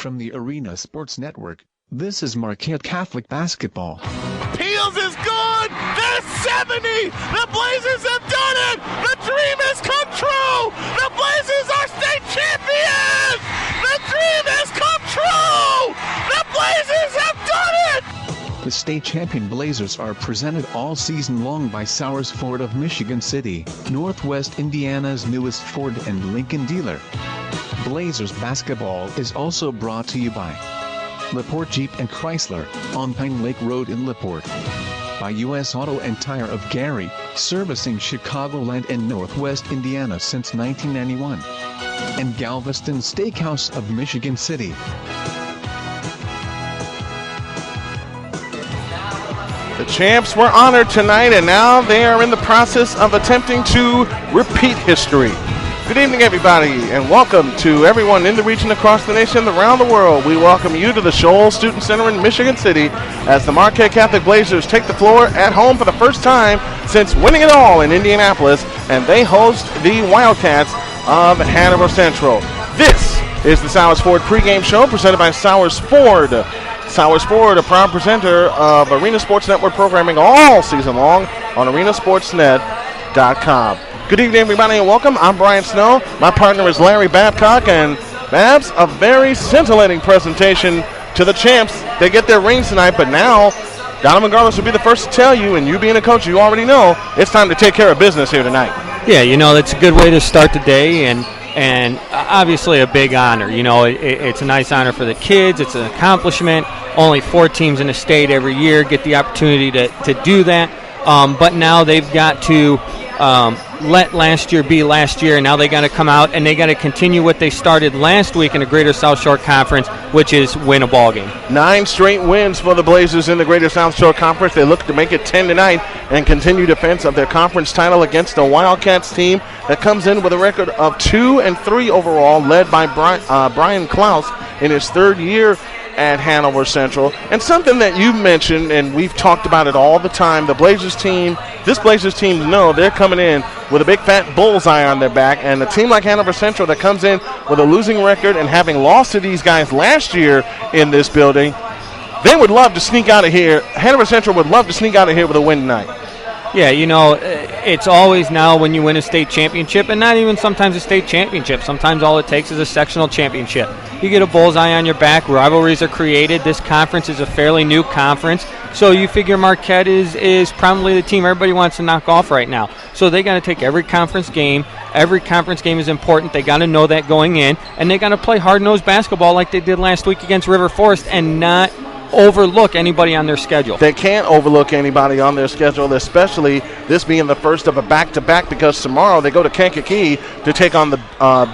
From the Arena Sports Network, this is Marquette Catholic basketball. Peels is good! They're 70! The Blazers have done it! The dream has come true! The Blazers are state champions! The dream has come true! The Blazers have done it! The state champion Blazers are presented all season long by Sowers Ford of Michigan City, Northwest Indiana's newest Ford and Lincoln dealer. Blazers basketball is also brought to you by LaPorte Jeep and Chrysler, on Pine Lake Road in LaPorte. By U.S. Auto and Tire of Gary, servicing Chicagoland and Northwest Indiana since 1991. And Galveston Steakhouse of Michigan City. The champs were honored tonight, and now they are in the process of attempting to repeat history. Good evening, everybody, and welcome to everyone in the region, across the nation, around the world. We welcome you to the Shoals Student Center in Michigan City as the Marquette Catholic Blazers take the floor at home for the first time since winning it all in Indianapolis, and they host the Wildcats of Hanover Central. This is the Sowers Ford pregame show presented by Sowers Ford. Sowers Ford, a proud presenter of Arena Sports Network programming all season long on arenasportsnet.com. Good evening, everybody, and welcome. I'm Brian Snow. My partner is Larry Babcock, and Babs, a very scintillating presentation to the champs. They get their rings tonight, but now Donovan Garlis will be the first to tell you, and you being a coach, you already know, it's time to take care of business here tonight. Yeah, that's a good way to start the day, and obviously a big honor. It's a nice honor for the kids. It's an accomplishment. Only 4 teams in the state every year get the opportunity to do that, but now they've got to let last year be last year, and now they got to come out and they got to continue what they started last week in the Greater South Shore Conference, which is win a ball game. 9 straight wins for the Blazers in the Greater South Shore Conference. They look to make it 10 tonight and continue defense of their conference title against the Wildcats team that comes in with a record of 2-3 overall, led by Brian Klaus in his 3rd year at Hanover Central. And something that you mentioned, and we've talked about it all the time, this Blazers team know they're coming in with a big fat bullseye on their back, and a team like Hanover Central that comes in with a losing record and having lost to these guys last year in this building, they would love to sneak out of here. Hanover Central would love to sneak out of here with a win tonight. Yeah, it's always now when you win a state championship, and not even sometimes a state championship. Sometimes all it takes is a sectional championship. You get a bullseye on your back. Rivalries are created. This conference is a fairly new conference, so you figure Marquette is probably the team everybody wants to knock off right now. So they got to take every conference game. Every conference game is important. They got to know that going in, and they got to play hard-nosed basketball like they did last week against River Forest and not overlook anybody on their schedule. They can't overlook anybody on their schedule, especially this being the first of a back-to-back, because tomorrow they go to Kankakee to take on the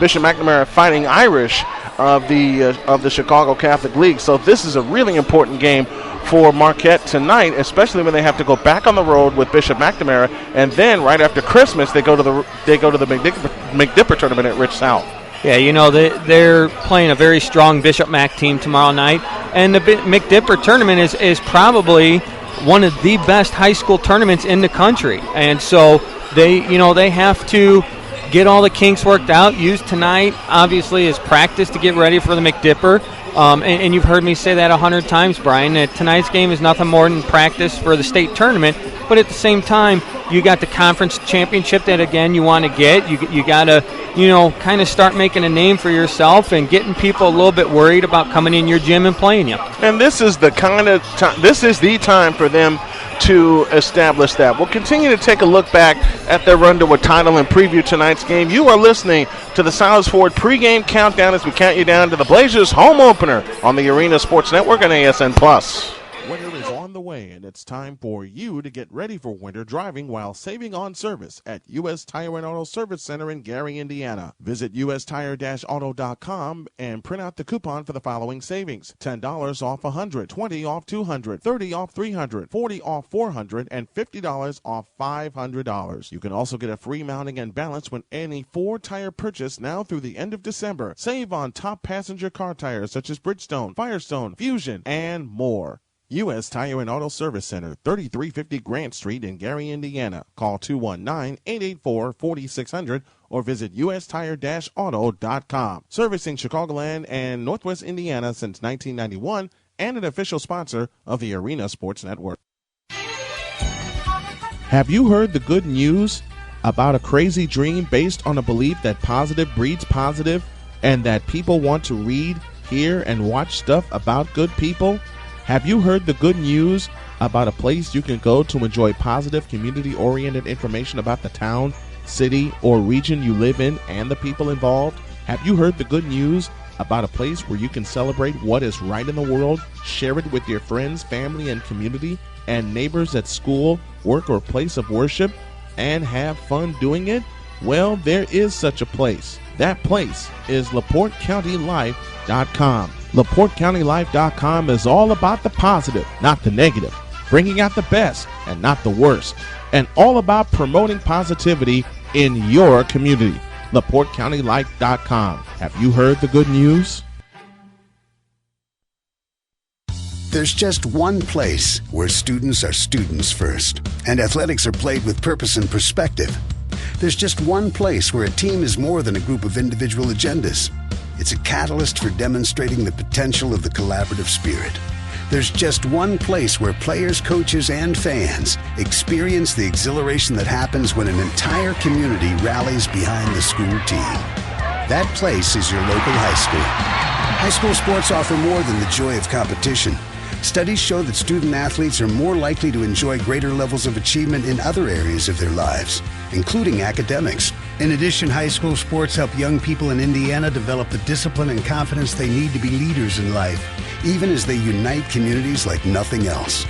Bishop McNamara Fighting Irish of the Chicago Catholic League. So this is a really important game for Marquette tonight, especially when they have to go back on the road with Bishop McNamara, and then right after Christmas they go to the McDipper tournament at Rich South. Yeah, they're playing a very strong Bishop Mac team tomorrow night, and the McDipper tournament is probably one of the best high school tournaments in the country, and so they have to get all the kinks worked out. Use tonight, obviously, as practice to get ready for the McDipper. And you've heard me say that 100 times, Brian, that tonight's game is nothing more than practice for the state tournament. But at the same time, you got the conference championship that, again, you want to get. You got to, kind of start making a name for yourself and getting people a little bit worried about coming in your gym and playing you. And this is the time for them to establish that. We'll continue to take a look back at their run to a title and preview tonight's game. You are listening to the Sowers Ford pregame countdown as we count you down to the Blazers home opener on the Arena Sports Network and ASN+. Winter is on the way, and it's time for you to get ready for winter driving while saving on service at U.S. Tire and Auto Service Center in Gary, Indiana. Visit ustire-auto.com and print out the coupon for the following savings: $10 off $100, $20 off $200, $30 off $300, $40 off $400, and $50 off $500. You can also get a free mounting and balance when any 4-tire purchase now through the end of December. Save on top passenger car tires such as Bridgestone, Firestone, Fusion, and more. U.S. Tire and Auto Service Center, 3350 Grant Street in Gary, Indiana. Call 219-884-4600 or visit ustire-auto.com. Servicing Chicagoland and Northwest Indiana since 1991 and an official sponsor of the Arena Sports Network. Have you heard the good news about a crazy dream based on a belief that positive breeds positive and that people want to read, hear, and watch stuff about good people? Have you heard the good news about a place you can go to enjoy positive, community-oriented information about the town, city, or region you live in and the people involved? Have you heard the good news about a place where you can celebrate what is right in the world, share it with your friends, family, and community, and neighbors at school, work, or place of worship, and have fun doing it? Well, there is such a place. That place is LaPorteCountyLife.com. LaPorteCountyLife.com is all about the positive, not the negative, bringing out the best and not the worst, and all about promoting positivity in your community. LaPorteCountyLife.com. Have you heard the good news? There's just one place where students are students first, and athletics are played with purpose and perspective. There's just one place where a team is more than a group of individual agendas. It's a catalyst for demonstrating the potential of the collaborative spirit. There's just one place where players, coaches, and fans experience the exhilaration that happens when an entire community rallies behind the school team. That place is your local high school. High school sports offer more than the joy of competition. Studies show that student athletes are more likely to enjoy greater levels of achievement in other areas of their lives, including academics. In addition, high school sports help young people in Indiana develop the discipline and confidence they need to be leaders in life, even as they unite communities like nothing else.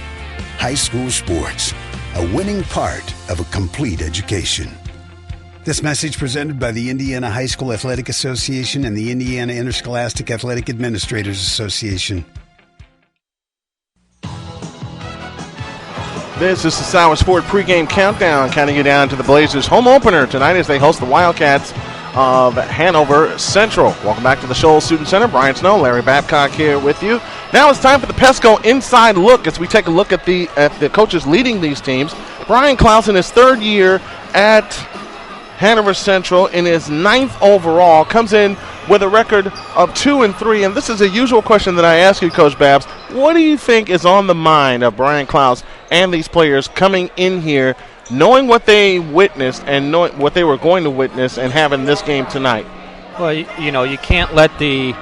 High school sports, a winning part of a complete education. This message presented by the Indiana High School Athletic Association and the Indiana Interscholastic Athletic Administrators Association. This is the Sauer Sport pregame countdown, counting you down to the Blazers' home opener tonight as they host the Wildcats of Hanover Central. Welcome back to the Shoals Student Center. Brian Snow, Larry Babcock here with you. Now it's time for the Pesco Inside Look as we take a look at the coaches leading these teams. Brian Klaus in his third year at Hanover Central in his 9th overall comes in with a record of 2-3, and this is a usual question that I ask you, Coach Babs. What do you think is on the mind of Brian Klaus and these players coming in here, knowing what they witnessed and knowing what they were going to witness and having this game tonight? Well, you know, you can't let the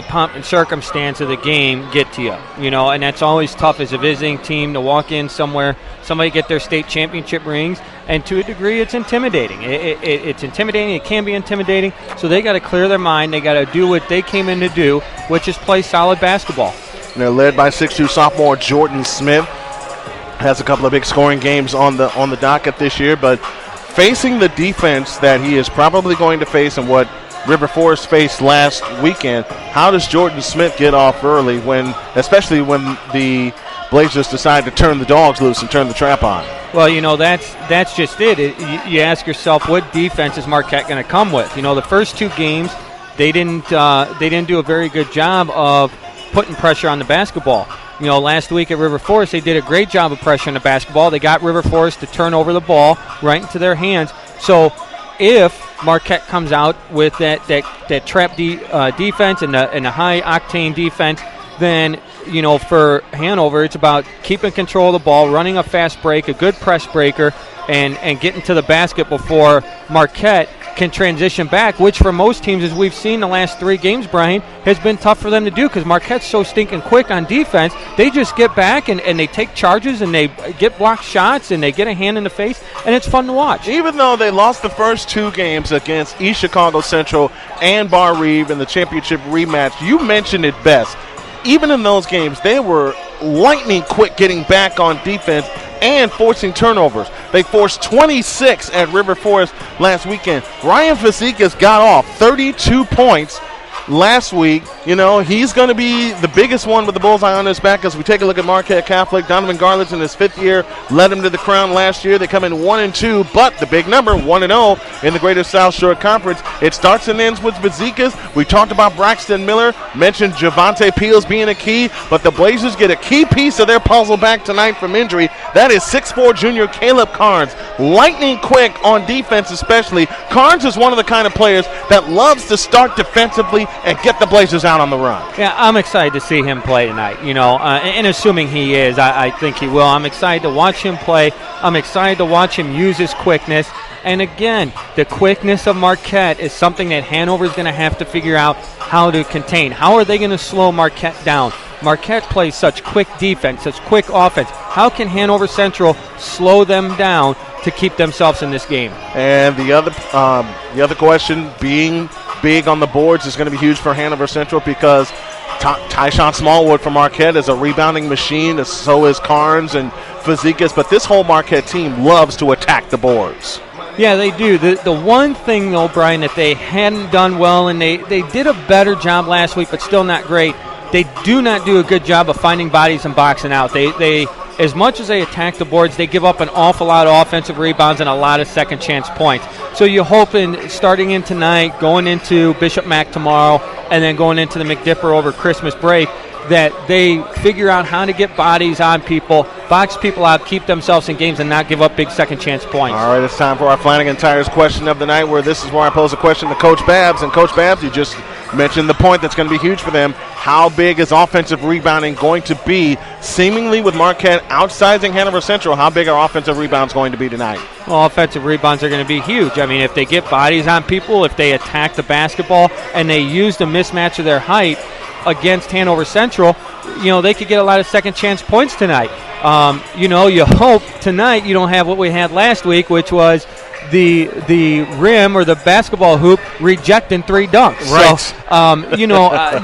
pomp and circumstance of the game get to you, you know, and that's always tough as a visiting team to walk in somewhere, somebody get their state championship rings, and to a degree it's intimidating. It's intimidating. It can be intimidating, so they got to clear their mind. They got to do what they came in to do, which is play solid basketball. And they're led by 6'2" sophomore Jordan Smith. Has a couple of big scoring games on the docket this year, but facing the defense that he is probably going to face and what River Forest faced last weekend, how does Jordan Smith get off early, especially when the Blazers decide to turn the dogs loose and turn the trap on? Well, you know, that's just it. You ask yourself, what defense is Marquette going to come with? You know, the first two games, they didn't do a very good job of putting pressure on the basketball. You know, last week at River Forest, they did a great job of pressure on the basketball. They got River Forest to turn over the ball right into their hands. So if Marquette comes out with that trap defense and a high-octane defense, then, you know, for Hanover, it's about keeping control of the ball, running a fast break, a good press breaker, and getting to the basket before Marquette can transition back, which for most teams, as we've seen the last 3 games, Brian, has been tough for them to do because Marquette's so stinking quick on defense. They just get back and they take charges and they get blocked shots and they get a hand in the face, and it's fun to watch. Even though they lost the first 2 games against East Chicago Central and Bar Reeve in the championship rematch, you mentioned it best. Even in those games, they were lightning quick getting back on defense and forcing turnovers. They forced 26 at River Forest last weekend. Ryan Fazekas got off 32 points last week. He's going to be the biggest one with the bullseye on his back as we take a look at Marquette Catholic. Donovan Garland's in his 5th year, led him to the crown last year. They come in 1-2, but the big number, 1-0 in the Greater South Shore Conference. It starts and ends with Bezikas. We talked about Braxton Miller, mentioned Javante Peels being a key, but the Blazers get a key piece of their puzzle back tonight from injury. That is 6'4" junior Caleb Carnes. Lightning quick on defense especially. Carnes is one of the kind of players that loves to start defensively and get the Blazers out on the run. Yeah, I'm excited to see him play tonight, and assuming he is, I think he will. I'm excited to watch him play. I'm excited to watch him use his quickness. And again, the quickness of Marquette is something that Hanover is going to have to figure out how to contain. How are they going to slow Marquette down? Marquette plays such quick defense, such quick offense. How can Hanover Central slow them down to keep themselves in this game? And the other question, being big on the boards, is going to be huge for Hanover Central because Tyshawn Smallwood from Marquette is a rebounding machine. So is Carnes and Fazekas. But this whole Marquette team loves to attack the boards. Yeah, they do. The one thing, though, Brian, that they hadn't done well, and they did a better job last week, but still not great, they do not do a good job of finding bodies and boxing out. They as much as they attack the boards, they give up an awful lot of offensive rebounds and a lot of second chance points. So you hope starting in tonight, going into Bishop Mac tomorrow, and then going into the McDipper over Christmas break, that they figure out how to get bodies on people, box people out, keep themselves in games, and not give up big second chance points. All right, it's time for our Flanagan Tires question of the night, where this is where I pose a question to Coach Babs. And Coach Babs, you just mentioned the point that's going to be huge for them. How big is offensive rebounding going to be, seemingly with Marquette outsizing Hanover Central? How big are offensive rebounds going to be tonight? Well, offensive rebounds are going to be huge. I mean, if they get bodies on people, if they attack the basketball, and they use the mismatch of their height against Hanover Central, they could get a lot of second chance points tonight. You hope tonight you don't have what we had last week, which was the rim or the basketball hoop rejecting 3 dunks. Right. So,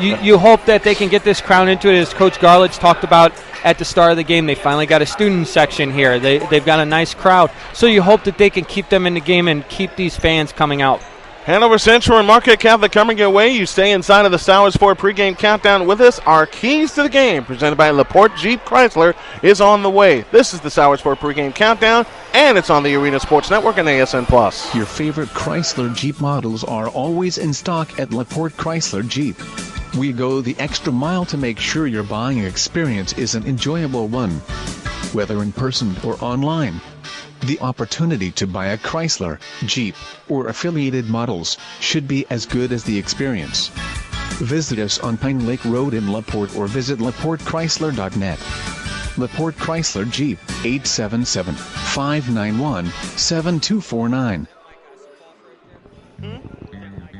you hope that they can get this crown into it. As Coach Garlitz talked about at the start of the game, they finally got a student section here. They've got a nice crowd. So you hope that they can keep them in the game and keep these fans coming out. Hanover Central and Marquette Catholic coming your way. You stay inside of the Sours Ford pregame countdown with us. Our keys to the game, presented by LaPorte Jeep Chrysler, is on the way. This is the Sours Ford pregame countdown, and it's on the Arena Sports Network and ASN Plus. Your favorite Chrysler Jeep models are always in stock at LaPorte Chrysler Jeep. We go the extra mile to make sure your buying experience is an enjoyable one. Whether in person or online, the opportunity to buy a Chrysler, Jeep, or affiliated models should be as good as the experience. Visit us on Pine Lake Road in LaPorte or visit laportechrysler.net. LaPorte Chrysler Jeep, 877-591-7249.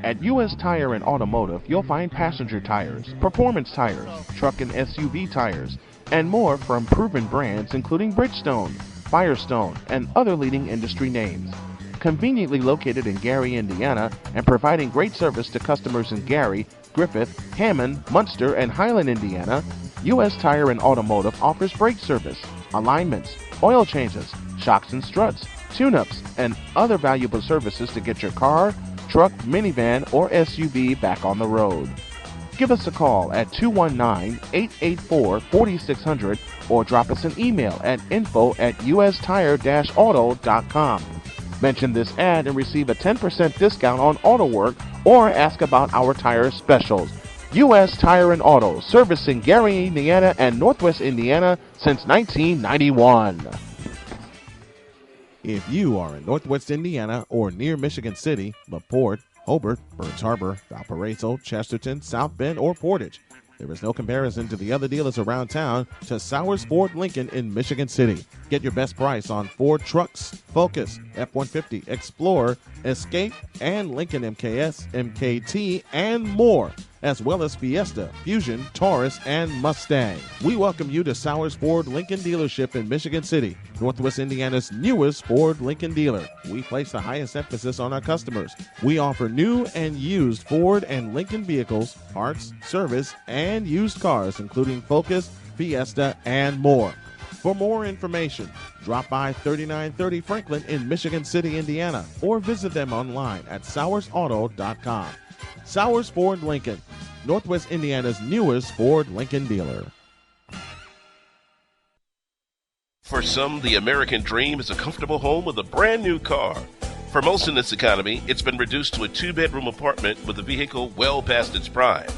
At U.S. Tire and Automotive, you'll find passenger tires, performance tires, truck and SUV tires, and more from proven brands including Bridgestone, Firestone, and other leading industry names. Conveniently located in Gary, Indiana, and providing great service to customers in Gary, Griffith, Hammond, Munster, and Highland, Indiana, U.S. Tire and Automotive offers brake service, alignments, oil changes, shocks and struts, tune-ups, and other valuable services to get your car, truck, minivan, or SUV back on the road. Give us a call at 219-884-4600 or drop us an email at info@ustire-auto.com. Mention this ad and receive a 10% discount on auto work or ask about our tire specials. U.S. Tire and Auto, servicing Gary, Indiana and Northwest Indiana since 1991. If you are in Northwest Indiana or near Michigan City, LaPorte, Hobart, Burns Harbor, Valparaiso, Chesterton, South Bend, or Portage, there is no comparison to the other dealers around town to Sowers Ford Lincoln in Michigan City. Get your best price on Ford trucks, Focus, F-150, Explorer, Escape, and Lincoln MKS, MKT, and more, as well as Fiesta, Fusion, Taurus, and Mustang. We welcome you to Sowers Ford Lincoln dealership in Michigan City, Northwest Indiana's newest Ford Lincoln dealer. We place the highest emphasis on our customers. We offer new and used Ford and Lincoln vehicles, parts, service, and used cars, including Focus, Fiesta, and more. For more information, drop by 3930 Franklin in Michigan City, Indiana, or visit them online at sowersauto.com. Sowers Ford Lincoln, Northwest Indiana's newest Ford Lincoln dealer. For some, the American dream is a comfortable home with a brand new car. For most in this economy, it's been reduced to a 2-bedroom apartment with a vehicle well past its prime.